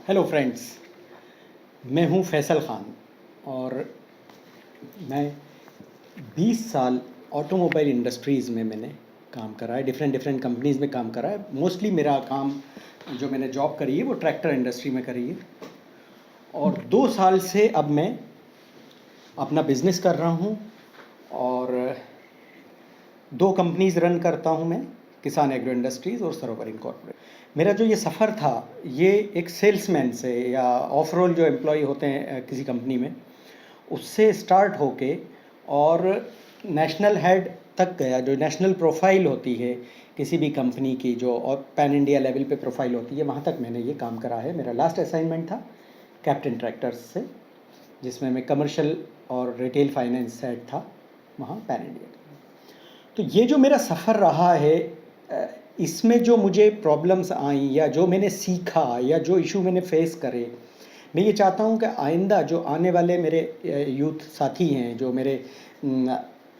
Hello friends, मैं हूं फैसल ख़ान और मैं 20 साल ऑटोमोबाइल इंडस्ट्रीज़ में मैंने काम करा है। डिफरेंट डिफरेंट कंपनीज़ में काम करा है। मोस्टली मेरा काम जो मैंने जॉब करी है वो ट्रैक्टर इंडस्ट्री में करी है और 2 साल से अब मैं अपना बिज़नेस कर रहा हूं और 2 कंपनीज़ रन करता हूं मैं, किसान एग्रो इंडस्ट्रीज़ और सरोवर इनकॉर्पोरेट। मेरा जो ये सफ़र था, ये एक सेल्समैन से या ऑफ रोल जो एम्प्लॉय होते हैं किसी कंपनी में, उससे स्टार्ट होके और नेशनल हेड तक गया। जो नेशनल प्रोफाइल होती है किसी भी कंपनी की, जो और पैन इंडिया लेवल पे प्रोफाइल होती है, वहाँ तक मैंने ये काम करा है। मेरा लास्ट असाइनमेंट था कैप्टन ट्रैक्टर्स से, जिसमें मैं कमर्शियल और रिटेल फाइनेंस हेड था वहाँ पैन इंडिया। तो ये जो मेरा सफ़र रहा है, इसमें जो मुझे प्रॉब्लम्स आई या जो मैंने सीखा या जो इशू मैंने फेस करे, मैं ये चाहता हूँ कि आइंदा जो आने वाले मेरे यूथ साथी हैं, जो मेरे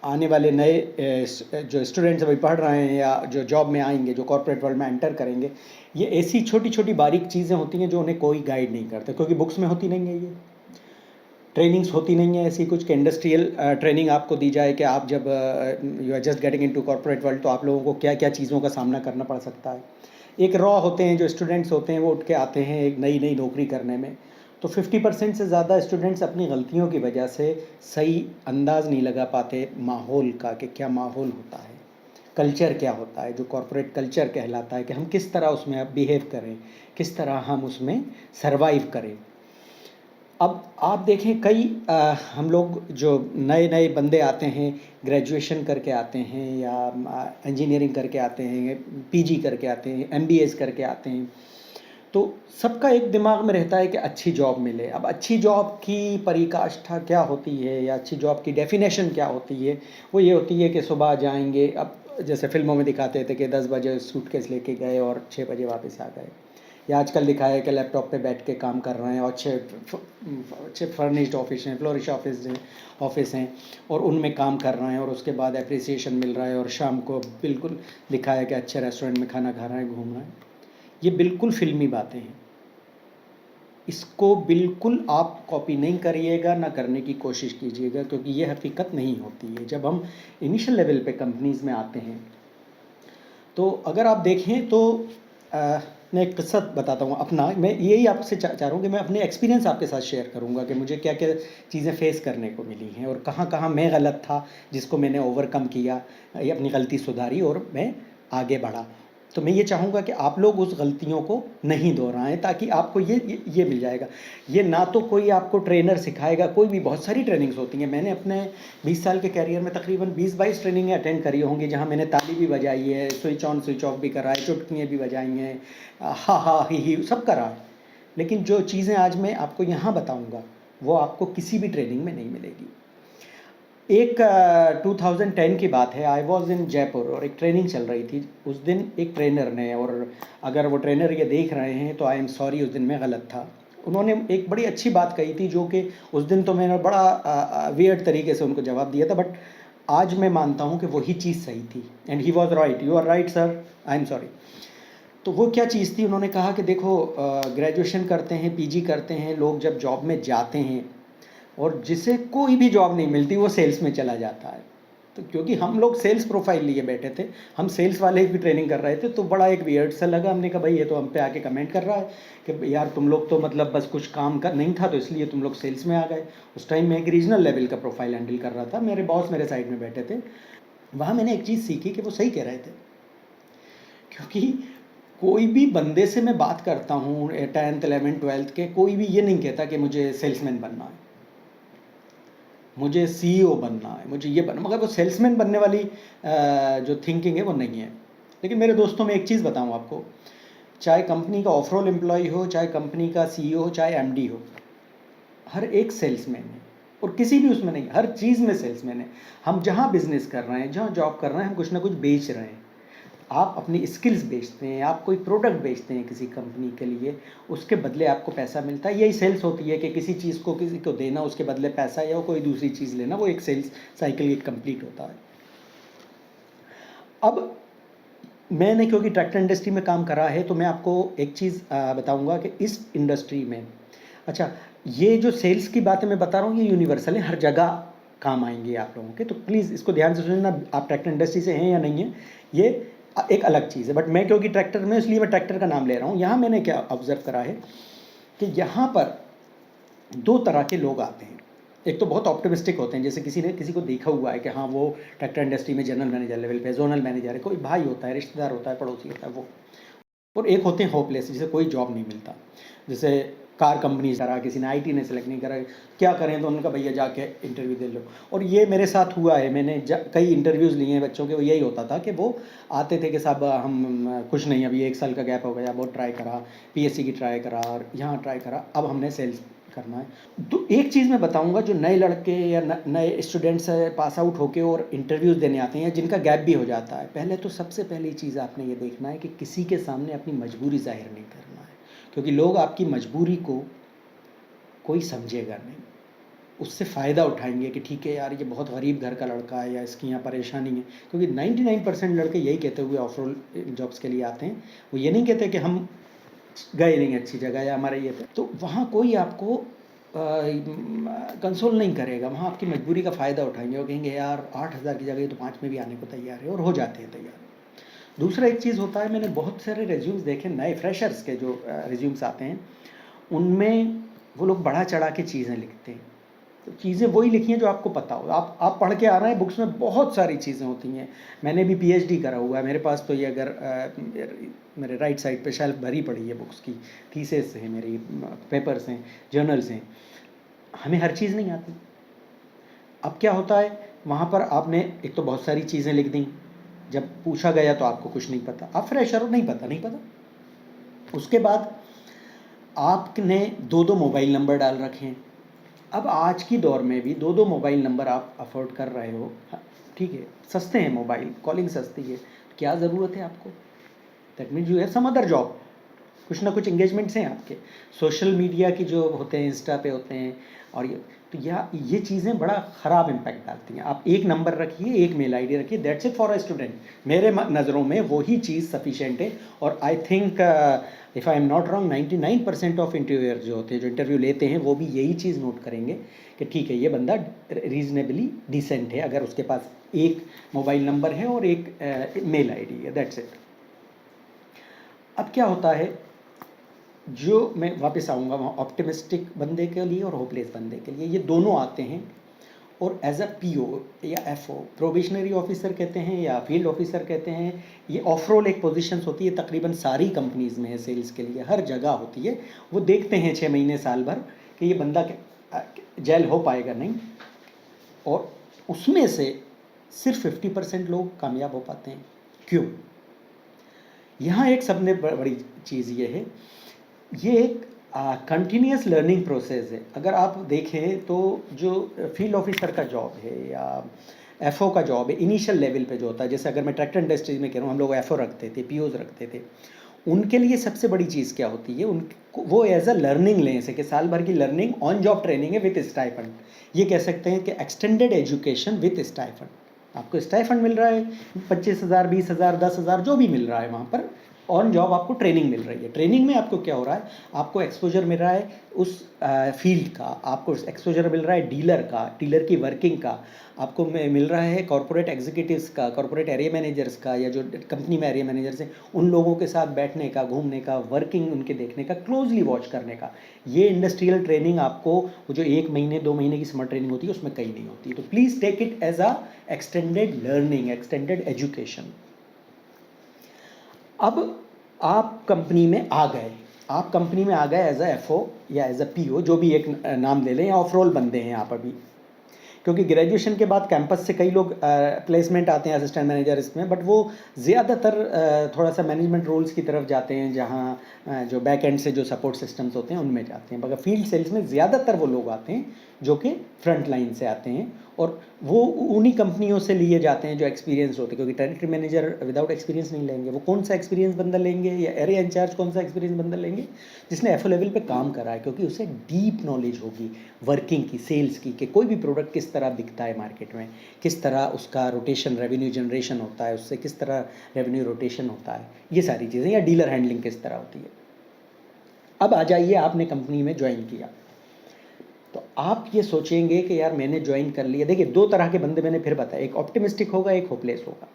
आने वाले नए जो स्टूडेंट्स अभी पढ़ रहे हैं या जो जॉब में आएंगे, जो कॉर्पोरेट वर्ल्ड में एंटर करेंगे, ये ऐसी छोटी छोटी बारीक चीज़ें होती हैं जो उन्हें कोई गाइड नहीं करता, क्योंकि बुक्स में होती नहीं है। ये ट्रेनिंग्स होती नहीं है ऐसी कुछ कि इंडस्ट्रियल ट्रेनिंग आपको दी जाए कि आप जब you are just getting into corporate world तो आप लोगों को क्या क्या चीज़ों का सामना करना पड़ सकता है। एक रॉ होते हैं जो स्टूडेंट्स होते हैं, वो उठ के आते हैं एक नई नई नौकरी करने में, तो 50% से ज़्यादा स्टूडेंट्स अपनी गलतियों की वजह से सही अंदाज़ नहीं लगा पाते माहौल का, कि क्या माहौल होता है, कल्चर क्या होता है, जो कॉर्पोरेट कल्चर कहलाता है, कि हम किस तरह उसमें बिहेव करें, किस तरह हम उसमें सर्वाइव करें। अब आप देखें कई हम लोग जो नए नए बंदे आते हैं, ग्रेजुएशन करके आते हैं या इंजीनियरिंग करके आते हैं, पीजी करके आते हैं, एमबीएस करके आते हैं, तो सबका एक दिमाग में रहता है कि अच्छी जॉब मिले। अब अच्छी जॉब की परिकाष्ठा क्या होती है या अच्छी जॉब की डेफिनेशन क्या होती है, वो ये होती है कि सुबह जाएंगे, अब जैसे फिल्मों में दिखाते थे कि 10 बजे सूटकेस लेके गए और 6 बजे वापस आ गए, या आजकल दिखाया है कि लैपटॉप पे बैठ के काम कर रहे हैं और अच्छे फर्निश्ड ऑफिस हैं, फ्लोरिश ऑफिस हैं और उनमें काम कर रहे हैं और उसके बाद एप्रिसिएशन मिल रहा है और शाम को बिल्कुल दिखाया कि अच्छे रेस्टोरेंट में खाना खा रहे हैं, घूम रहे हैं। ये बिल्कुल फिल्मी बातें हैं, इसको बिल्कुल आप कॉपी नहीं करिएगा, ना करने की कोशिश कीजिएगा, क्योंकि ये हकीकत नहीं होती है। जब हम इनिशियल लेवल पे कंपनीज़ में आते हैं, तो अगर आप देखें तो मैं एक किस्सा बताता हूँ अपना। मैं यही आपसे चाह रहा हूँ कि मैं अपने एक्सपीरियंस आपके साथ शेयर करूँगा कि मुझे क्या क्या चीज़ें फेस करने को मिली हैं और कहाँ कहाँ मैं गलत था, जिसको मैंने ओवरकम किया, ये अपनी गलती सुधारी और मैं आगे बढ़ा। तो मैं ये चाहूँगा कि आप लोग उस गलतियों को नहीं दोहराएं, ताकि आपको ये मिल जाएगा। ये ना तो कोई आपको ट्रेनर सिखाएगा, कोई भी, बहुत सारी ट्रेनिंग्स होती हैं। मैंने अपने 20 साल के कैरियर में तकरीबन 20-22 ट्रेनिंगें अटेंड करी होंगी, जहाँ मैंने ताली भी बजाई है, स्विच ऑन स्विच ऑफ भी करा है, चुटकियाँ भी बजाई हैं, हा हा ही सब करा है। लेकिन जो चीज़ें आज मैं आपको यहाँ बताऊँगा, वो आपको किसी भी ट्रेनिंग में नहीं मिलेगी। एक 2010 की बात है, आई वॉज इन जयपुर और एक ट्रेनिंग चल रही थी। उस दिन एक ट्रेनर ने, और अगर वो ट्रेनर ये देख रहे हैं तो आई एम सॉरी, उस दिन मैं गलत था। उन्होंने एक बड़ी अच्छी बात कही थी, जो कि उस दिन तो मैंने बड़ा वियर्ड तरीके से उनको जवाब दिया था, बट आज मैं मानता हूँ कि वही चीज़ सही थी। And he was right, you are right sir, I am sorry. तो वो क्या चीज़ थी, उन्होंने कहा कि देखो, ग्रेजुएशन करते हैं, पीजी करते हैं लोग, जब जॉब में जाते हैं और जिसे कोई भी जॉब नहीं मिलती, वो सेल्स में चला जाता है। तो क्योंकि हम लोग सेल्स प्रोफाइल लिए बैठे थे, हम सेल्स वाले भी ट्रेनिंग कर रहे थे, तो बड़ा एक वियर्ड सा लगा। हमने कहा भाई ये तो हम पे आके कमेंट कर रहा है कि यार तुम लोग तो मतलब बस कुछ काम कर नहीं था तो इसलिए तुम लोग सेल्स में आ गए। उस टाइम मैं एक रीजनल लेवल का प्रोफाइल हैंडल कर रहा था, मेरे बॉस मेरे साइड में बैठे थे। वहाँ मैंने एक चीज़ सीखी कि वो सही कह रहे थे, क्योंकि कोई भी बंदे से मैं बात करता हूँ 10th 11th 12th के, कोई भी ये नहीं कहता कि मुझे सेल्समैन बनना है, मुझे सीईओ बनना है, मुझे ये बनना, मगर वो सेल्समैन बनने वाली जो थिंकिंग है वो नहीं है। लेकिन मेरे दोस्तों, मैं एक चीज़ बताऊँ आपको, चाहे कंपनी का ऑफ रोल एम्प्लॉय हो, चाहे कंपनी का सीईओ हो, चाहे एमडी हो, हर एक सेल्समैन है। और किसी भी उसमें नहीं, हर चीज़ में सेल्समैन है। हम जहाँ बिजनेस कर रहे हैं, जहाँ जॉब कर रहे हैं, हम कुछ ना कुछ बेच रहे हैं। आप अपनी स्किल्स बेचते हैं, आप कोई प्रोडक्ट बेचते हैं किसी कंपनी के लिए, उसके बदले आपको पैसा मिलता है। यही सेल्स होती है कि किसी चीज़ को किसी को देना, उसके बदले पैसा या कोई दूसरी चीज़ लेना, वो एक सेल्स साइकिल एक कंप्लीट होता है। अब मैंने क्योंकि ट्रैक्टर इंडस्ट्री में काम करा है तो मैं आपको एक चीज़ बताऊंगा कि इस इंडस्ट्री में, अच्छा, ये जो सेल्स की बातें मैं बता रहा हूँ ये यूनिवर्सल है, हर जगह काम आएंगे आप लोगों के, तो प्लीज़ इसको ध्यान से सुनना। आप ट्रैक्टर इंडस्ट्री से हैं या नहीं हैं ये एक अलग चीज़ है, बट मैं क्योंकि ट्रैक्टर में, इसलिए मैं ट्रैक्टर का नाम ले रहा हूँ। यहाँ मैंने क्या ऑब्जर्व करा है कि यहाँ पर दो तरह के लोग आते हैं। एक तो बहुत ऑप्टिमिस्टिक होते हैं, जैसे किसी ने किसी को देखा हुआ है कि हाँ वो ट्रैक्टर इंडस्ट्री में जनरल मैनेजर लेवल पे, जोनल मैनेजर है, कोई भाई होता है, रिश्तेदार होता है, पड़ोसी होता है वो। और एक होते हैं होपलेस, जिसे कोई जॉब नहीं मिलता, जैसे कार कंपनी करा, किसी ने आईटी ने सेलेक्ट नहीं करा, क्या करें, तो उनका भैया जाके इंटरव्यू दे लो। और ये मेरे साथ हुआ है, मैंने कई इंटरव्यूज़ लिए हैं बच्चों के, वो यही होता था कि वो आते थे कि साहब हम कुछ नहीं, अभी 1 साल का गैप हो गया, बहुत ट्राई करा, पीएससी की ट्राई करा और यहाँ ट्राई करा, अब हमने सेल्स करना है। तो एक चीज़ मैं बताऊंगा, जो नए लड़के या नए स्टूडेंट्स पास आउट होके और इंटरव्यूज़ देने आते हैं, जिनका गैप भी हो जाता है, पहले तो सबसे पहली चीज़ आपने ये देखना है कि किसी के सामने अपनी मजबूरी जाहिर नहीं करना है, क्योंकि लोग आपकी मजबूरी को कोई समझेगा नहीं, उससे फ़ायदा उठाएंगे कि ठीक है यार ये बहुत गरीब घर का लड़का है या इसकी यहाँ परेशानी है, क्योंकि 99% लड़के यही कहते हुए ऑफ रोल जॉब्स के लिए आते हैं। वो ये नहीं कहते कि हम गए नहीं अच्छी जगह या हमारे ये पे, तो वहाँ कोई आपको कंसोल नहीं करेगा, वहाँ आपकी मजबूरी का फ़ायदा उठाएंगे। वो कहेंगे यार 8,000 की जगह तो 5 में भी आने को तैयार है, और हो जाते हैं तैयार। दूसरा एक चीज़ होता है, मैंने बहुत सारे रिज्यूम्स देखे, नए फ्रेशर्स के जो रिज्यूम्स आते हैं, उनमें वो लोग बढ़ा चढ़ा के चीज़ें लिखते हैं। तो चीज़ें वही लिखी हैं जो आपको पता हो, आप पढ़ के आ रहे हैं, बुक्स में बहुत सारी चीज़ें होती हैं। मैंने भी पीएचडी करा हुआ है, मेरे पास तो ये अगर मेरे राइट साइड पे शेल्फ भरी पड़ी है बुक्स की, थीसिस हैं मेरी, पेपर्स हैं, जर्नल्स हैं। हमें हर चीज़ नहीं आती। अब क्या होता है, वहाँ पर आपने एक तो बहुत सारी चीज़ें लिख दी, जब पूछा गया तो आपको कुछ नहीं पता, आप फ्रेशर हो, नहीं पता नहीं पता। उसके बाद आपने 2-2 मोबाइल नंबर डाल रखे हैं। अब आज की दौर में भी 2-2 मोबाइल नंबर आप अफोर्ड कर रहे हो, ठीक है, सस्ते हैं मोबाइल, कॉलिंग सस्ती है, क्या ज़रूरत है आपको? That means you have some other job, कुछ ना कुछ इंगेजमेंट्स हैं आपके, सोशल मीडिया की जो होते हैं, इंस्टा पे होते हैं, और तो ये चीज़ें बड़ा ख़राब इम्पैक्ट डालती हैं। आप एक नंबर रखिए, एक मेल आईडी रखिए, that's it for a student. मेरे नज़रों में वही चीज़ सफिशेंट है। और I think if I am not wrong, 99% of interviewer जो होते हैं, जो इंटरव्यू लेते हैं, वो भी यही चीज़ नोट करेंगे कि ठीक है ये बंदा रीजनेबली डिसेंट है, अगर उसके पास एक मोबाइल नंबर है और एक मेल आईडी है, दैट्स इट। अब क्या होता है, जो मैं वापस आऊँगा वहाँ ऑप्टिमिस्टिक बंदे के लिए और होपलेस बंदे के लिए, ये दोनों आते हैं। और एज अ पीओ या एफओ, प्रोबेशनरी ऑफिसर कहते हैं या फील्ड ऑफिसर कहते हैं, ये ऑफ रोल एक पोजीशंस होती है, तकरीबन सारी कंपनीज़ में है, सेल्स के लिए हर जगह होती है। वो देखते हैं 6 महीने साल भर कि ये बंदा जेल हो पाएगा नहीं, और उसमें से सिर्फ 50% लोग कामयाब हो पाते हैं। क्यों? यहाँ एक सबने बड़ी चीज़ ये है, ये एक कंटिन्यूस लर्निंग प्रोसेस है। अगर आप देखें तो जो फील्ड ऑफिसर का जॉब है या एफओ का जॉब है, इनिशियल लेवल पे जो होता है, जैसे अगर मैं ट्रैक्टर इंडस्ट्रीज में कह रहा हूँ, हम लोग एफओ रखते थे, पीओज रखते थे, उनके लिए सबसे बड़ी चीज़ क्या होती है, उनको वो एज अ लर्निंग लें, जैसे कि साल भर की लर्निंग, ऑन जॉब ट्रेनिंग है विथ स्टाइफंड। ये कह सकते हैं कि एक्सटेंडेड एजुकेशन विथ स्टाइफंड। आपको स्टाइफंड मिल रहा है 25,000, 20,000, 10,000, जो भी मिल रहा है, वहाँ पर ऑन जॉब आपको ट्रेनिंग मिल रही है। ट्रेनिंग में आपको क्या हो रहा है, आपको एक्सपोजर मिल रहा है उस फील्ड का, आपको एक्सपोजर मिल रहा है डीलर का, डीलर की वर्किंग का, आपको मिल रहा है कॉर्पोरेट एग्जीक्यूटिव्स का, कॉर्पोरेट एरिया मैनेजर्स का, या जो कंपनी में एरिया मैनेजर्स हैं उन लोगों के साथ बैठने का, घूमने का, वर्किंग उनके देखने का, क्लोजली वॉच करने का। ये इंडस्ट्रियल ट्रेनिंग आपको, वो जो 1 महीने 2 महीने की समर ट्रेनिंग होती है, उसमें कहीं नहीं होती। तो please take it as a extended learning, extended education. अब आप कंपनी में आ गए, आप कंपनी में आ गए एज अ एफओ या एज अ पीओ, जो भी एक नाम ले लें, या ऑफ रोल बंदे हैं आप अभी, क्योंकि ग्रेजुएशन के बाद कैंपस से कई लोग प्लेसमेंट आते हैं असिस्टेंट मैनेजर इसमें, बट वो ज़्यादातर थोड़ा सा मैनेजमेंट रोल्स की तरफ जाते हैं, जहाँ जो बैक एंड से जो सपोर्ट सिस्टम्स होते हैं उनमें जाते हैं। मगर फील्ड सेल्स में ज़्यादातर वो लोग आते हैं जो कि फ्रंट लाइन से आते हैं, और वो उन्हीं कंपनियों से लिए जाते हैं जो एक्सपीरियंस होते हैं, क्योंकि टेरिटरी मैनेजर विदाउट एक्सपीरियंस नहीं लेंगे। वो कौन सा एक्सपीरियंस बंदा लेंगे या एरिया इंचार्ज कौन सा एक्सपीरियंस बंदा लेंगे? जिसने एफओ लेवल पे काम करा है, क्योंकि उसे डीप नॉलेज होगी वर्किंग की, सेल्स की, कि कोई भी प्रोडक्ट किस तरह बिकता है मार्केट में, किस तरह उसका रोटेशन रेवेन्यू जनरेशन होता है, उससे किस तरह रेवेन्यू रोटेशन होता है, ये सारी चीज़ें, या डीलर हैंडलिंग किस तरह होती है। अब आ जाइए, आपने कंपनी में ज्वाइन किया तो आप ये सोचेंगे कि यार मैंने ज्वाइन कर लिया। देखिए, दो तरह के बंदे मैंने फिर बताया, एक ऑप्टिमिस्टिक होगा, एक होपलेस होगा।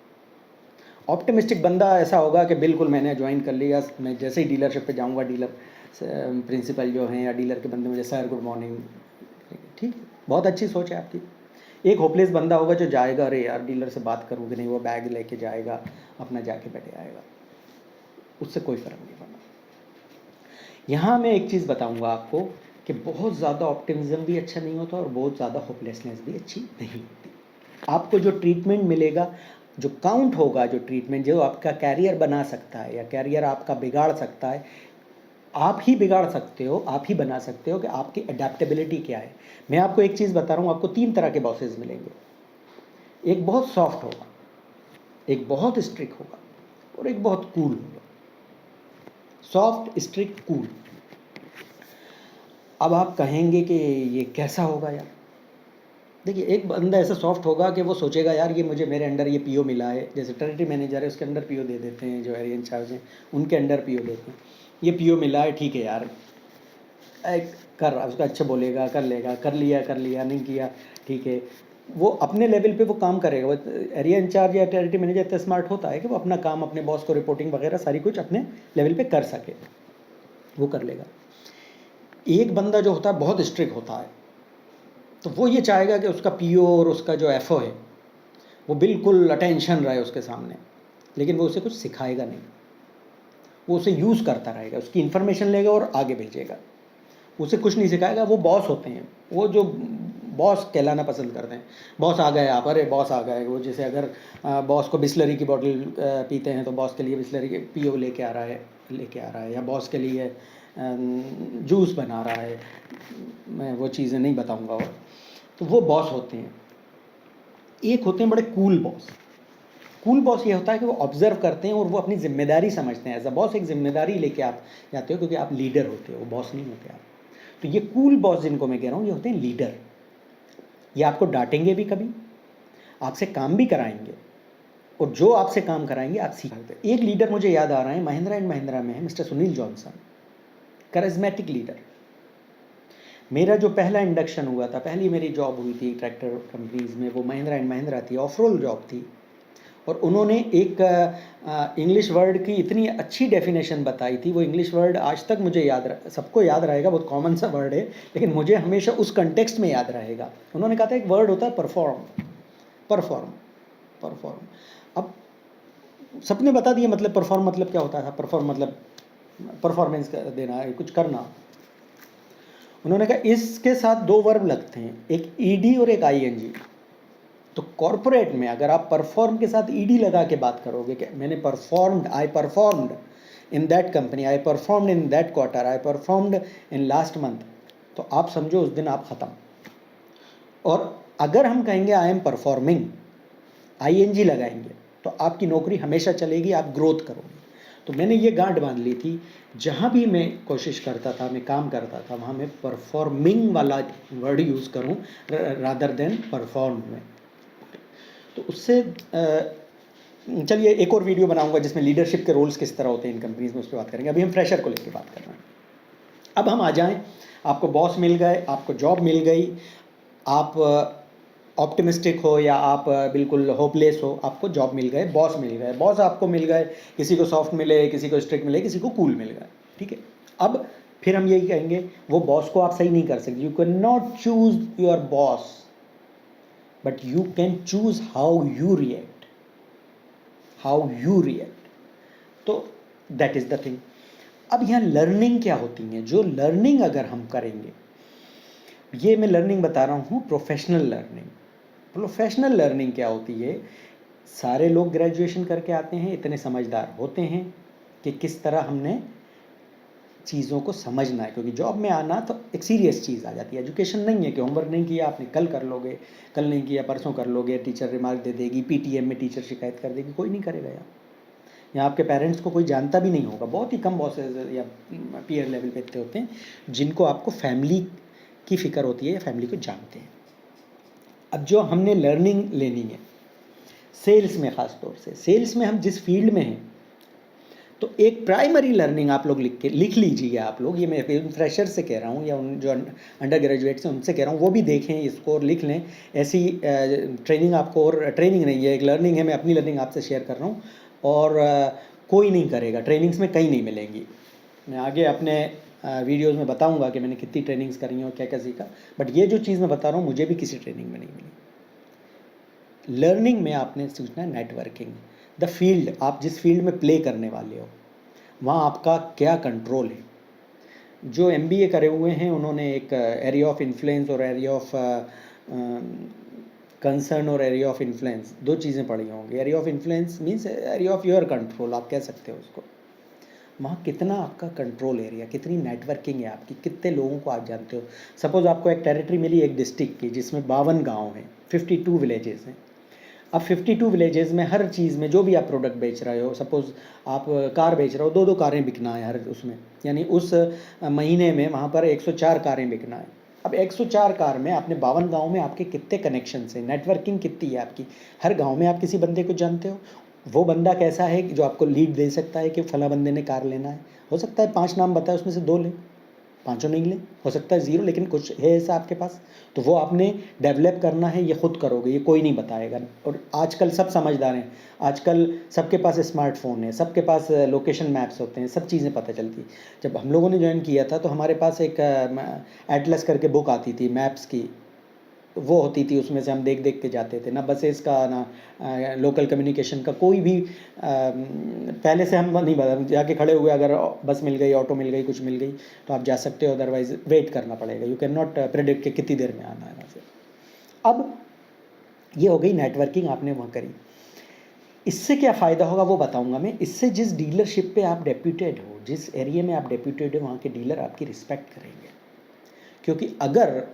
ऑप्टिमिस्टिक बंदा ऐसा होगा कि बिल्कुल मैंने ज्वाइन कर लिया, मैं जैसे ही डीलरशिप पे जाऊंगा, डीलर प्रिंसिपल जो हैं या डीलर के बंदे मुझे सर गुड मॉर्निंग, ठीक, बहुत अच्छी सोच है आपकी। एक होपलेस बंदा होगा जो जाएगा, अरे यार डीलर से बात करूँ कि नहीं, वो बैग लेके जाएगा, अपना जाके बैठे आएगा, उससे कोई फ़र्क नहीं पड़ना। यहाँ मैं एक चीज़ बताऊँगा आपको कि बहुत ज़्यादा ऑप्टिमिज्म भी अच्छा नहीं होता और बहुत ज़्यादा होपलेसनेस भी अच्छी नहीं होती। आपको जो ट्रीटमेंट मिलेगा, जो काउंट होगा, जो ट्रीटमेंट जो आपका कैरियर बना सकता है या कैरियर आपका बिगाड़ सकता है, आप ही बिगाड़ सकते हो, आप ही बना सकते हो कि आपकी अडेप्टेबिलिटी क्या है। मैं आपको एक चीज़ बता रहा हूँ, आपको 3 तरह के बॉसेस मिलेंगे। एक बहुत सॉफ्ट होगा, एक बहुत स्ट्रिक्ट होगा और एक बहुत कूल होगा। Soft, strict, cool. अब आप कहेंगे कि ये कैसा होगा यार? देखिए, एक बंदा ऐसा सॉफ्ट होगा कि वो सोचेगा यार ये मुझे, मेरे अंडर ये पीओ मिला है, जैसे टेरिटरी मैनेजर है उसके अंडर पीओ दे देते हैं, जो एरिया इंचार्ज हैं उनके अंडर पीओ देते हैं, ये पीओ मिला है, ठीक है यार, एक कर उसका अच्छा बोलेगा, कर लेगा, कर लिया नहीं किया, ठीक है। वो अपने लेवल पे वो काम करेगा। वो एरिया इंचार्ज या टेरिटरी मैनेजर इतना स्मार्ट होता है कि वो अपना काम, अपने बॉस को रिपोर्टिंग वगैरह सारी कुछ अपने लेवल पे कर सके, वो कर लेगा। एक बंदा जो होता है बहुत स्ट्रिक्ट होता है, तो वो ये चाहेगा कि उसका पीओ और उसका जो एफओ है वो बिल्कुल अटेंशन रहे उसके सामने, लेकिन वो उसे कुछ सिखाएगा नहीं, वो उसे यूज़ करता रहेगा, उसकी इन्फॉर्मेशन लेगा और आगे भेजेगा, उसे कुछ नहीं सिखाएगा। वो बॉस होते हैं, वो जो बॉस कहलाना पसंद करते हैं, बॉस आ गए आप, अरे बॉस आ गए। वो जैसे अगर बॉस को बिस्लरी की बॉटल पीते हैं तो बॉस के लिए बिस्लरी के पीओ लेके आ रहा है, या बॉस के लिए जूस बना रहा है, मैं वो चीज़ें नहीं बताऊंगा। और तो वो बॉस होते हैं। एक होते हैं बड़े कूल बॉस। कूल बॉस ये होता है कि वो ऑब्जर्व करते हैं और वो अपनी जिम्मेदारी समझते हैं। एज अ बॉस एक जिम्मेदारी लेके आप जाते हो, क्योंकि आप लीडर होते हो, बॉस नहीं होते आप। तो ये कूल बॉस जिनको मैं कह रहा हूँ, ये होते हैं लीडर। ये आपको डांटेंगे भी कभी, आपसे काम भी कराएंगे, और जो आपसे काम कराएंगे आप सीखेंगे। एक लीडर मुझे याद आ रहा है, महिंद्रा एंड महिंद्रा में है, mister Sunil Johnson, charismatic leader. मेरा जो पहला इंडक्शन हुआ था, पहली मेरी जॉब हुई थी ट्रैक्टर कंपनीज में, वो महिंद्रा एंड महिंद्रा थी, ऑफ रोल जॉब थी। और उन्होंने एक इंग्लिश वर्ड की इतनी अच्छी डेफिनेशन बताई थी, वो इंग्लिश वर्ड आज तक मुझे सबको याद रहेगा, बहुत कॉमन सा वर्ड है, लेकिन मुझे हमेशा उस कंटेक्स्ट में याद रहेगा। उन्होंने कहा था एक वर्ड होता है परफॉर्म, परफॉर्म, परफॉर्म। अब सबने बता दिया मतलब परफॉर्म मतलब क्या होता था। परफॉर्म मतलब परफॉर्मेंस देना, कुछ करना। उन्होंने कहा इसके साथ 2 वर्ब लगते हैं, एक ईडी और एक आईएनजी। तो कॉर्पोरेट में अगर आप परफॉर्म के साथ ईडी लगा के बात करोगे कि मैंने performed, I performed in that company, I performed in that quarter, I performed in last month, तो आप समझो उस दिन आप ख़त्म। और अगर हम कहेंगे आई एम परफॉर्मिंग, आईएनजी लगाएंगे, तो आपकी नौकरी हमेशा चलेगी, आप ग्रोथ करोगे। तो मैंने ये गांठ बांध ली थी, जहाँ भी मैं कोशिश करता था, मैं काम करता था, वहाँ मैं परफॉर्मिंग वाला वर्ड यूज़ करूँ रादर देन परफॉर्म में। तो उससे चलिए एक और वीडियो बनाऊंगा जिसमें लीडरशिप के रोल्स किस तरह होते हैं इन कंपनीज में, उस पर बात करेंगे। अभी हम फ्रेशर को लेकर बात कर रहे हैं। अब हम आ जाएं, आपको बॉस मिल गए, आपको जॉब मिल गई, आप ऑप्टिमिस्टिक हो या आप बिल्कुल होपलेस हो, आपको जॉब मिल गए, बॉस मिल गए, बॉस आपको मिल गए, किसी को सॉफ्ट मिले, किसी को स्ट्रिक्ट मिले, किसी को कूल मिल गए, ठीक है। अब फिर हम यही कहेंगे, वो बॉस को आप सही नहीं कर सकते, you can not choose your boss, but you can choose how you react, तो that is the thing। अब यहाँ लर्निंग क्या होती है, जो लर्निंग अगर हम करेंगे, ये मैं लर्निंग बता रहा हूँ प्रोफेशनल लर्निंग। प्रोफेशनल लर्निंग क्या होती है, सारे लोग ग्रेजुएशन करके आते हैं, इतने समझदार होते हैं कि किस तरह हमने चीज़ों को समझना है, क्योंकि जॉब में आना तो एक सीरियस चीज़ आ जाती है। एजुकेशन नहीं है कि होमवर्क नहीं किया आपने कल कर लोगे, कल नहीं किया परसों कर लोगे, टीचर रिमार्क दे देगी, पीटीएम में टीचर शिकायत कर देगी, कोई नहीं करेगा यार। यहाँ आपके पेरेंट्स को कोई जानता भी नहीं होगा, बहुत ही कम बॉसेस या पीयर लेवल पे इतने होते हैं जिनको आपको फैमिली की फ़िक्र होती है या फैमिली को जानते हैं। अब जो हमने लर्निंग लेनी है सेल्स में, ख़ास तौर से सेल्स में हम जिस फील्ड में हैं, तो एक प्राइमरी लर्निंग आप लोग लिख लीजिए आप लोग, ये मैं फ्रेशर से कह रहा हूँ या उन जो अंडर ग्रेजुएट्स हैं उनसे कह रहा हूँ, वो भी देखें इसको और लिख लें। ऐसी ट्रेनिंग आपको, और ट्रेनिंग नहीं है, एक लर्निंग है, मैं अपनी लर्निंग आपसे शेयर कर रहा हूँ, और कोई नहीं करेगा, ट्रेनिंग्स में कहीं नहीं मिलेंगी। मैं आगे अपने वीडियोज़ में बताऊँगा कि मैंने कितनी ट्रेनिंग्स करी हैं और क्या क्या सीखा, बट ये जो चीज़ मैं बता रहा हूँ मुझे भी किसी ट्रेनिंग में नहीं मिली। लर्निंग में आपने सीखना है नेटवर्किंग, द फील्ड, आप जिस फील्ड में प्ले करने वाले हो वहाँ आपका क्या कंट्रोल है। जो एमबीए करे हुए हैं उन्होंने एक एरिया ऑफ इन्फ्लुएंस और एरिया ऑफ कंसर्न और एरिया ऑफ इन्फ्लुएंस, दो चीज़ें पढ़ी होंगी। Area of influence means area of your control, आप कह सकते हो उसको। वहाँ कितना आपका कंट्रोल एरिया, कितनी नेटवर्किंग है आपकी, कितने लोगों को आप जानते हो। सपोज़ आपको एक टेरिटरी मिली एक डिस्ट्रिक्ट की जिसमें 52 गाँव हैं, 52 विलेजेस हैं। अब 52 विलेजेस में हर चीज़ में जो भी आप प्रोडक्ट बेच रहे हो, सपोज़ आप कार बेच रहे हो, 2-2 कारें बिकना है हर उसमें, यानी उस महीने में वहाँ पर 104 कारें बिकना है। अब 104 कार में आपने 52 गाँव में आपके कितने कनेक्शंस हैं, नेटवर्किंग कितनी है आपकी। हर गाँव में आप किसी बंदे को जानते हो, वो बंदा कैसा है जो आपको लीड दे सकता है कि फला बंदे ने कार लेना है। हो सकता है 5 नाम बताए उसमें से 2 लें, पाँचों नहीं लें, हो सकता है 0, लेकिन कुछ है ऐसा आपके पास, तो वो आपने डेवलप करना है, ये खुद करोगे, ये कोई नहीं बताएगा। और आजकल सब समझदार हैं, आजकल सबके पास स्मार्टफोन है, सबके पास लोकेशन मैप्स होते हैं, सब चीज़ें पता चलती। जब हम लोगों ने ज्वाइन किया था तो हमारे पास एक एटलस करके बुक आती थी मैप्स की, वो होती थी, उसमें से हम देख देख के जाते थे। ना बसेस का, ना लोकल कम्युनिकेशन का, कोई भी पहले से हम नहीं बता, जाके खड़े हुए अगर बस मिल गई, ऑटो मिल गई, कुछ मिल गई तो आप जा सकते हो, अदरवाइज वेट करना पड़ेगा। यू कैन नॉट प्रेडिक्ट कि कितनी देर में आना है वहाँ से। अब ये हो गई नेटवर्किंग, आपने वहाँ करी। इससे क्या फ़ायदा होगा वो बताऊंगा मैं। इससे जिस डीलरशिप पे आप डेप्यूटेड हो, जिस एरिया में आप डेप्यूटेड हो, वहाँ के डीलर आपकी रिस्पेक्ट करेंगे। क्योंकि अगर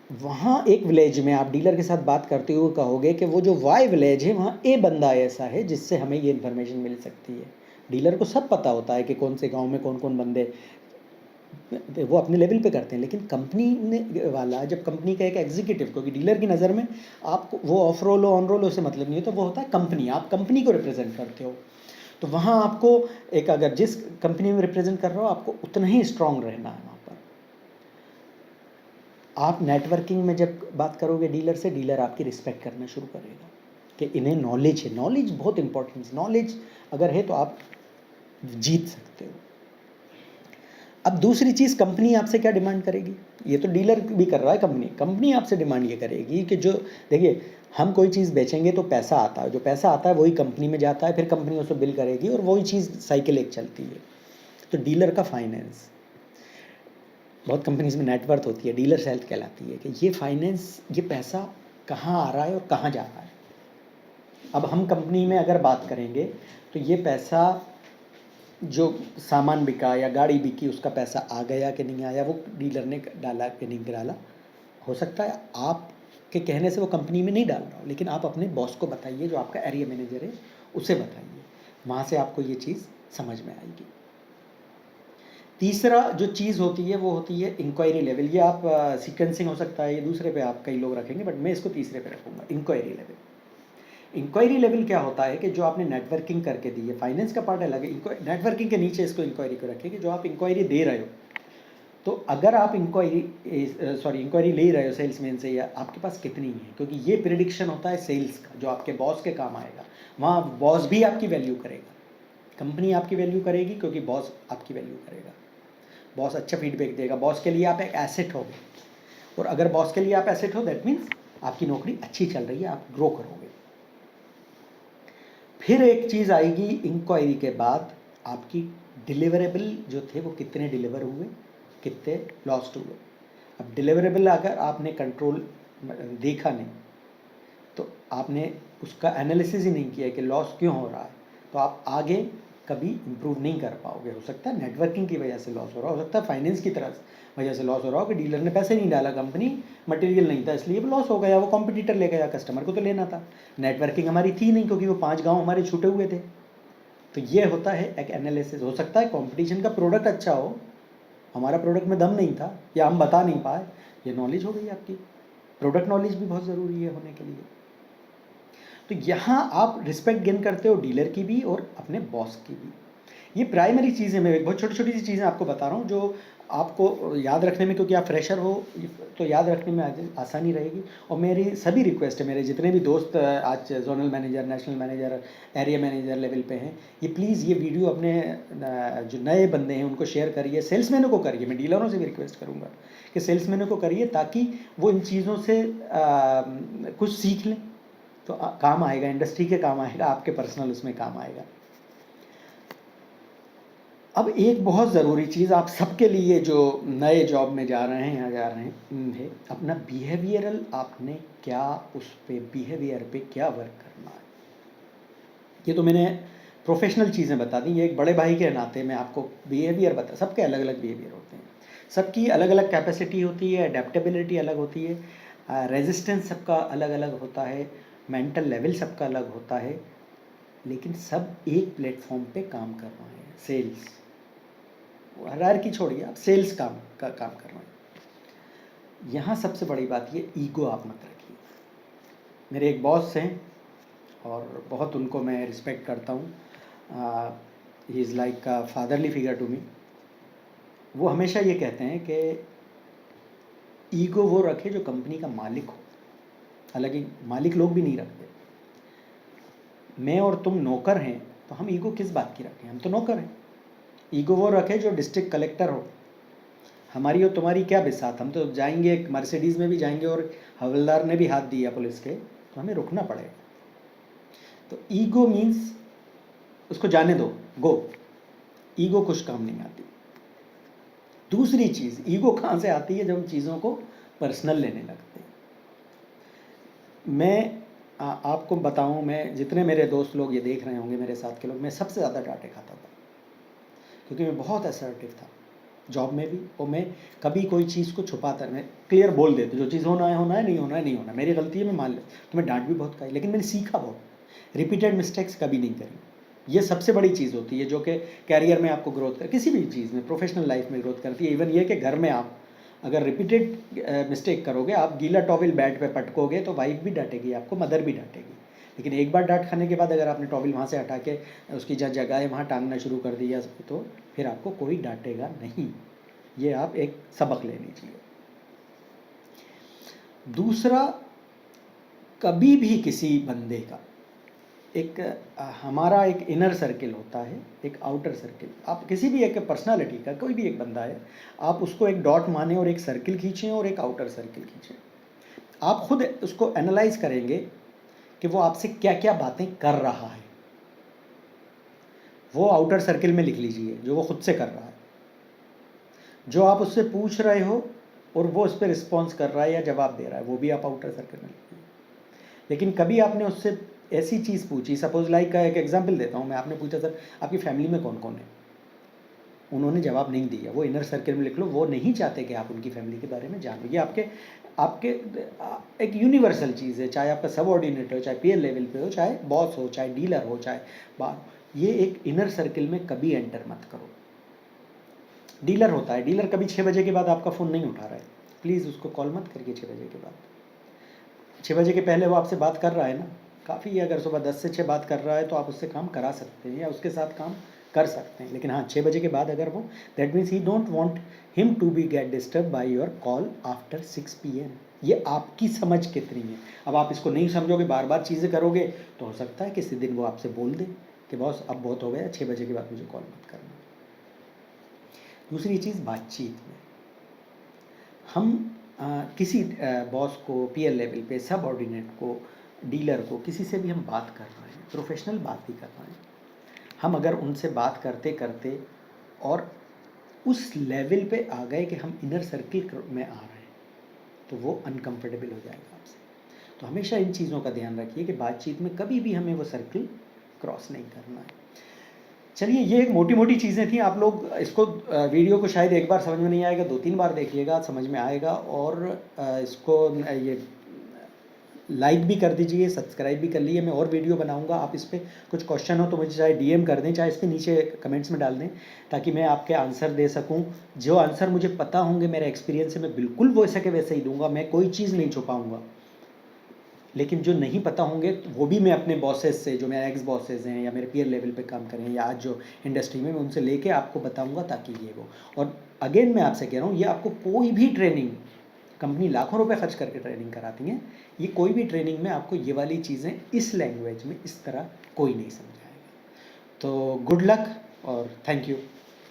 वहाँ एक विलेज में आप डीलर के साथ बात करते हुए कहोगे कि वो जो वाई विलेज है वहाँ ए बंदा ऐसा है जिससे हमें ये इन्फॉर्मेशन मिल सकती है। डीलर को सब पता होता है कि कौन से गांव में कौन कौन बंदे, वो अपने लेवल पे करते हैं। लेकिन कंपनी ने वाला, जब कंपनी का एक एग्जीक्यूटिव, क्योंकि डीलर की नज़र में आपको वो ऑफ रोल हो ऑन रोल हो से मतलब नहीं है, तो वो होता है कंपनी, आप कंपनी को रिप्रेजेंट करते हो। तो वहाँ आपको एक, अगर जिस कंपनी में रिप्रेजेंट कर रहे हो आपको उतना ही स्ट्रांग रहना है। आप नेटवर्किंग में जब बात करोगे डीलर से, डीलर आपकी रिस्पेक्ट करना शुरू करेगा कि इन्हें नॉलेज है। नॉलेज बहुत इंपॉर्टेंट, नॉलेज अगर है तो आप जीत सकते हो। अब दूसरी चीज़, कंपनी आपसे क्या डिमांड करेगी, ये तो डीलर भी कर रहा है, कंपनी आपसे डिमांड ये करेगी कि जो, देखिए हम कोई चीज़ बेचेंगे तो पैसा आता है, जो पैसा आता है वही कंपनी में जाता है, फिर कंपनी उसको बिल करेगी और वही चीज़ साइकिल एक चलती है। तो डीलर का फाइनेंस, बहुत कंपनीज में नेटवर्थ होती है, डीलर हेल्थ कहलाती है, कि ये फाइनेंस, ये पैसा कहाँ आ रहा है और कहाँ जा रहा है। अब हम कंपनी में अगर बात करेंगे तो ये पैसा जो सामान बिका या गाड़ी बिकी उसका पैसा आ गया कि नहीं आया, वो डीलर ने डाला कि नहीं डाला। हो सकता है आपके कहने से वो कंपनी में नहीं डाल रहा हो, लेकिन आप अपने बॉस को बताइए, जो आपका एरिया मैनेजर है उसे बताइए, वहाँ से आपको ये चीज़ समझ में आएगी। तीसरा जो चीज़ होती है वो होती है इंक्वायरी लेवल। ये आप सीक्वेंसिंग हो सकता है, ये दूसरे पे आप कई लोग रखेंगे, बट मैं इसको तीसरे पे रखूँगा, इंक्वायरी लेवल। इंक्वायरी लेवल क्या होता है कि जो आपने नेटवर्किंग करके दी है, फाइनेंस का पार्ट अलग है, नेटवर्किंग के नीचे इसको इंक्वायरी को रखें कि जो आप इंक्वायरी दे रहे हो, तो अगर आप इंक्वायरी ले रहे हो सेल्समैन से, या आपके पास कितनी है, क्योंकि ये प्रिडिक्शन होता है सेल्स का जो आपके बॉस के काम आएगा। वहाँ बॉस भी आपकी वैल्यू करेगा, कंपनी आपकी वैल्यू करेगी क्योंकि बॉस आपकी वैल्यू करेगा। बॉस अच्छा फीडबैक देगा, बॉस के लिए आप एक एसेट हो, और अगर बॉस के लिए आप एसेट हो दैट मीन्स आपकी नौकरी अच्छी चल रही है, आप ग्रो करोगे। फिर एक चीज़ आएगी इंक्वायरी के बाद, आपकी डिलीवरेबल जो थे वो कितने डिलीवर हुए, कितने लॉस्ट हुए। अब डिलीवरेबल अगर आपने कंट्रोल देखा नहीं, तो आपने उसका एनालिसिस ही नहीं किया कि लॉस क्यों हो रहा है, तो आप आगे कभी इम्प्रूव नहीं कर पाओगे। हो सकता है नेटवर्किंग की वजह से लॉस हो रहा हो सकता है फाइनेंस की तरफ वजह से लॉस हो रहा हो कि डीलर ने पैसे नहीं डाला, कंपनी मटेरियल नहीं था इसलिए वो लॉस हो गया, वो कॉम्पिटिटर ले गया, कस्टमर को तो लेना था। नेटवर्किंग हमारी थी नहीं क्योंकि वो 5 गाँव हमारे छूटे हुए थे। तो ये होता है एक एनालिसिस। हो सकता है कंपटीशन का प्रोडक्ट अच्छा हो, हमारा प्रोडक्ट में दम नहीं था या हम बता नहीं पाए, ये नॉलेज हो गई आपकी। प्रोडक्ट नॉलेज भी बहुत ज़रूरी है होने के लिए। तो यहाँ आप रिस्पेक्ट गेन करते हो डीलर की भी और अपने बॉस की भी। ये प्राइमरी चीज़ें, मैं बहुत छोटी छोटी सी चीज़ें आपको बता रहा हूँ जो आपको याद रखने में, क्योंकि आप फ्रेशर हो तो याद रखने में आसानी रहेगी। और मेरी सभी रिक्वेस्ट है, मेरे जितने भी दोस्त आज zonal manager, national manager, area manager level पे हैं, ये प्लीज़ ये वीडियो अपने जो नए बंदे हैं उनको शेयर करिए, सेल्समैनों को करिए। मैं डीलरों से भी रिक्वेस्ट करूँगा कि सेल्समैनों को करिए ताकि वो इन चीज़ों से कुछ सीख लें, तो काम आएगा, इंडस्ट्री के काम आएगा, आपके पर्सनल उसमें काम आएगा। अब एक बहुत ज़रूरी चीज़ आप सबके लिए जो नए जॉब में जा रहे हैं या जा रहे हैं है अपना बिहेवियरल, आपने क्या उस पे बिहेवियर पे क्या वर्क करना है। ये तो मैंने प्रोफेशनल चीज़ें बता दी, ये एक बड़े भाई के नाते मैं आपको बिहेवियर बता, सबके अलग अलग बिहेवियर होते हैं, सबकी अलग अलग कैपेसिटी होती है, अडेप्टेबिलिटी अलग होती है, रेजिस्टेंस सबका अलग अलग होता है, मेंटल लेवल सबका अलग होता है, लेकिन सब एक प्लेटफॉर्म पे काम कर रहे हैं, सेल्स। हायरार्की छोड़िए, आप सेल्स काम कर रहे हैं। यहाँ सबसे बड़ी बात ये, ईगो आप मत रखिए। मेरे एक बॉस हैं और बहुत उनको मैं रिस्पेक्ट करता हूँ, he is like a fatherly figure to me. वो हमेशा ये कहते हैं कि ईगो वो रखे जो कंपनी का मालिक हो। हालांकि मालिक लोग भी नहीं रखते। मैं और तुम नौकर हैं तो हम ईगो किस बात की रखें, हम तो नौकर हैं। ईगो वो रखे जो डिस्ट्रिक्ट कलेक्टर हो, हमारी और तुम्हारी क्या बिसात, हम तो जाएंगे मर्सिडीज़ में भी जाएंगे और हवलदार ने भी हाथ दिया पुलिस के तो हमें रुकना पड़ेगा। तो ईगो मीन्स उसको जाने दो, गो। ईगो कुछ काम नहीं आती। दूसरी चीज़, ईगो कहाँ से आती है, जब हम चीज़ों को पर्सनल लेने लगते हैं। मैं आपको बताऊं, मैं जितने मेरे दोस्त लोग ये देख रहे होंगे, मेरे साथ के लोग, मैं सबसे ज़्यादा डांटे खाता था क्योंकि मैं बहुत असर्टिव था जॉब में भी। और मैं कभी कोई चीज़ को छुपाता, मैं क्लियर बोल देता, जो चीज़ होना है होना है, नहीं होना है नहीं होना, मेरी गलती है मैं मान ले। तो मैं डांट भी बहुत खाई, लेकिन मैंने सीखा बहुत, रिपीटेड मिस्टेक्स कभी नहीं करी। ये सबसे बड़ी चीज़ होती है जो कि कैरियर में आपको ग्रोथ कर, किसी भी चीज़ में, प्रोफेशनल लाइफ में ग्रोथ करती है। इवन ये कि घर में आप अगर रिपीटेड मिस्टेक करोगे, आप गीला टॉवल बेड पे पटकोगे तो वाइफ भी डांटेगी आपको, मदर भी डांटेगी। लेकिन एक बार डांट खाने के बाद अगर आपने टॉवल वहाँ से हटा के उसकी जगह है वहाँ टांगना शुरू कर दिया तो फिर आपको कोई डांटेगा नहीं। ये आप एक सबक ले लीजिए। दूसरा, कभी भी किसी बंदे का एक हमारा एक इनर सर्किल होता है, एक आउटर सर्किल। आप किसी भी एक पर्सनालिटी का कोई भी एक बंदा है, आप उसको एक डॉट माने और एक सर्किल खींचें और एक आउटर सर्किल खींचें। आप खुद उसको एनालाइज करेंगे कि वो आपसे क्या क्या बातें कर रहा है, वो आउटर सर्किल में लिख लीजिए जो वो खुद से कर रहा है। जो आप उससे पूछ रहे हो और वो उस पर रिस्पॉन्स कर रहा है या जवाब दे रहा है, वो भी आप आउटर सर्किल में लिखिए। लेकिन कभी आपने उससे ऐसी चीज़ पूछी, सपोज लाइक का एक एग्जांपल देता हूँ मैं, आपने पूछा सर आपकी फैमिली में कौन कौन है, उन्होंने जवाब नहीं दिया, वो इनर सर्किल में लिख लो। वो नहीं चाहते कि आप उनकी फैमिली के बारे में जानो। ये आपके आपके एक यूनिवर्सल चीज़ है, चाहे आपका सबऑर्डिनेट हो, चाहे पीयर लेवल पे हो, चाहे बॉस हो, चाहे डीलर हो, चाहे बाहर। ये एक इनर सर्किल में कभी एंटर मत करो। डीलर होता है, डीलर कभी 6 बजे के बाद आपका फ़ोन नहीं उठा रहा है, प्लीज़ उसको कॉल मत करिए 6 बजे के बाद। 6 बजे के पहले वो आपसे बात कर रहा है ना, काफ़ी है। अगर सुबह 10 से 6 बात कर रहा है तो आप उससे काम करा सकते हैं या उसके साथ काम कर सकते हैं। लेकिन हाँ, 6 बजे के बाद अगर वो, that means he don't want him to be get disturb by your call after 6 PM। ये आपकी समझ कितनी है। अब आप इसको नहीं समझोगे, बार बार चीज़ें करोगे, तो हो सकता है किसी दिन वो आपसे बोल दे कि बॉस अब बहुत हो गया, 6 बजे के बाद मुझे कॉल मत करना। दूसरी चीज़, बातचीत में हम किसी बॉस को, पीयर लेवल पे सबऑर्डिनेट को, डीलर को, किसी से भी हम बात कर रहे हैं, प्रोफेशनल बात ही कर रहे हैं, हम अगर उनसे बात करते करते और उस लेवल पे आ गए कि हम इनर सर्किल में आ रहे हैं, तो वो अनकंफर्टेबल हो जाएगा आपसे। तो हमेशा इन चीज़ों का ध्यान रखिए कि बातचीत में कभी भी हमें वो सर्किल क्रॉस नहीं करना है। चलिए, ये एक मोटी-मोटी चीज़ें थी। आप लोग इसको वीडियो को शायद एक बार समझ में नहीं आएगा, 2-3 बार देखिएगा, समझ में आएगा। और इसको ये लाइक भी कर दीजिए, सब्सक्राइब भी कर लीजिए। मैं और वीडियो बनाऊंगा। आप इस पे कुछ क्वेश्चन हो तो मुझे चाहे डीएम कर दें, चाहे इसके नीचे कमेंट्स में डाल दें, ताकि मैं आपके आंसर दे सकूं। जो आंसर मुझे पता होंगे मेरे एक्सपीरियंस से, मैं बिल्कुल वैसे के वैसे ही दूंगा। मैं कोई चीज़ नहीं छुपाऊंगा। लेकिन जो नहीं पता होंगे तो वो भी मैं अपने बॉसेस से, जो मेरे एक्स बॉसेस हैं या मेरे पीयर लेवल पे काम कर रहे हैं या आज जो इंडस्ट्री में, मैं उनसे लेके आपको बताऊंगा, ताकि ये वो। और अगेन मैं आपसे कह रहा हूँ, ये आपको कोई भी ट्रेनिंग, कंपनी लाखों रुपए खर्च करके ट्रेनिंग कराती हैं, ये कोई भी ट्रेनिंग में आपको ये वाली चीज़ें इस लैंग्वेज में इस तरह कोई नहीं समझाएगा। तो गुड लक और थैंक यू।